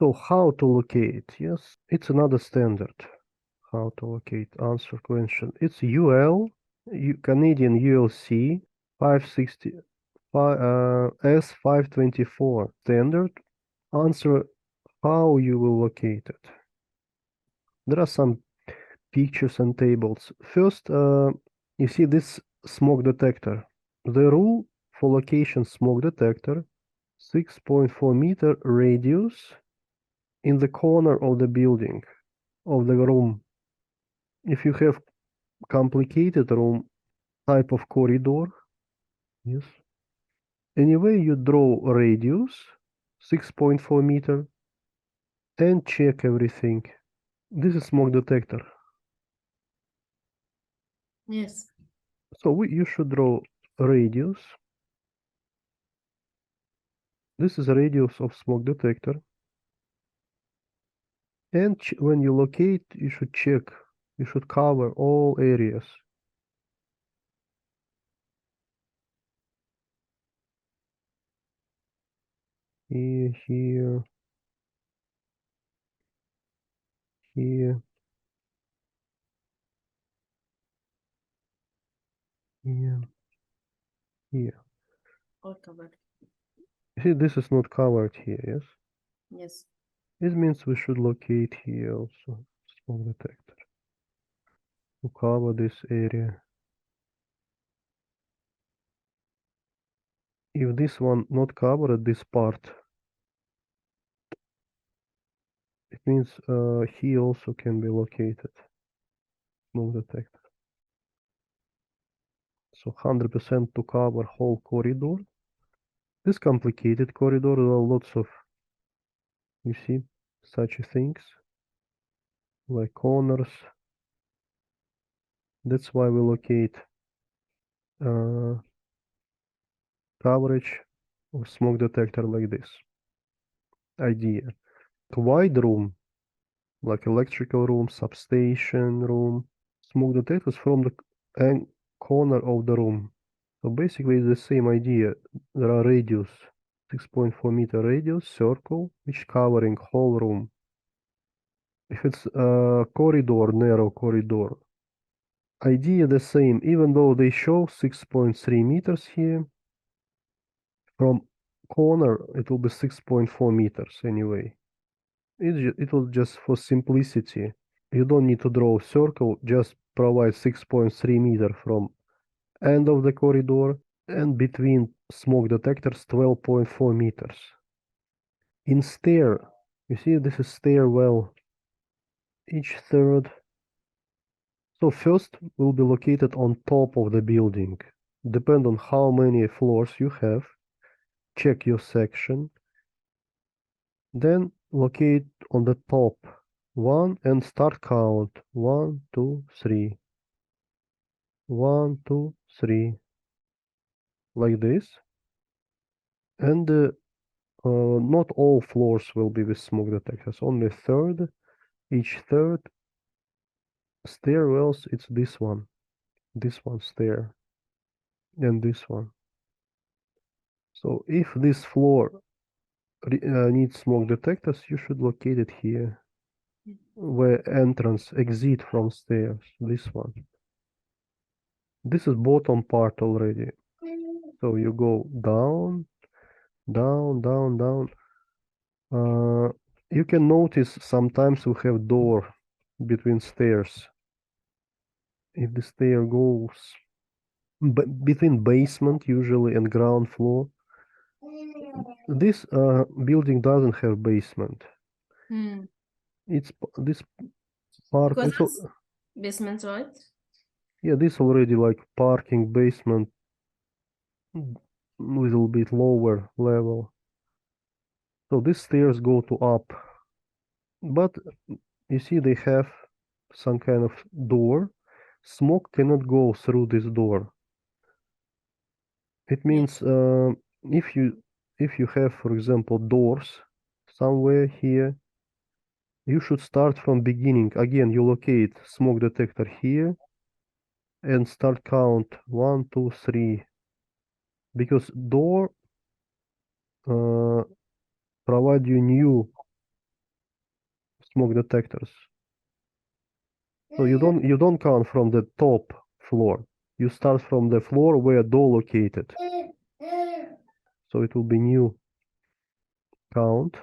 So how to locate? Yes, it's another standard. How to locate? Answer question. It's UL, Canadian ULC 560 S524 standard. Answer how you will locate it. There are some pictures and tables. First, you see this smoke detector. The rule for location smoke detector, 6.4 meter radius in the corner of the building, of the room. If you have complicated room, type of corridor, yes. Anyway, you draw radius, 6.4 meter, and check everything. This is smoke detector. Yes. So you should draw radius. This is radius of smoke detector. And when you locate, you should check. You should cover all areas. Here, here, here, here, here. All covered. See, this is not covered here, yes? Yes. This means we should locate here also smoke detector to cover this area. If this one not covered, this part, it means here also can be located smoke detector. So 100% to cover whole corridor. This complicated corridor, there are lots of, you see, such things like corners. That's why we locate coverage or smoke detector like this. Idea. A wide room, like electrical room, substation room, smoke detectors from the corner of the room. So basically it's the same idea. There are radius, 6.4 meter radius, circle, which covering whole room. If it's a corridor, narrow corridor, idea the same, even though they show 6.3 meters here, from corner it will be 6.4 meters anyway. It was just for simplicity. You don't need to draw a circle, just provide 6.3 meter from end of the corridor and between smoke detectors 12.4 meters. In stair, you see this is stairwell. Each third. So first will be located on top of the building. Depend on how many floors you have. Check your section. Then locate on the top one and start count. 1, 2, 3. 1, 2, 3. Like this. And not all floors will be with smoke detectors. Only third. Each third. Stairwells, it's this one. This one stair. And this one. So if this floor needs smoke detectors, you should locate it here. Where entrance, exit from stairs. This one. This is bottom part already. So you go down, down, down, down. You can notice sometimes we have door between stairs. If the stair goes between basement usually and ground floor, this building doesn't have basement. It's this part. Because It's basements, right? yeah, this already like parking basement, little bit lower level. So these stairs go to up, but you see they have some kind of door. Smoke cannot go through this door. It means if you have, for example, doors somewhere here, you should start from beginning. Again, you locate smoke detector here and start count 1, 2, 3. Because door provide you new smoke detectors. So you don't count from the top floor. You start from the floor where door located. So it will be new count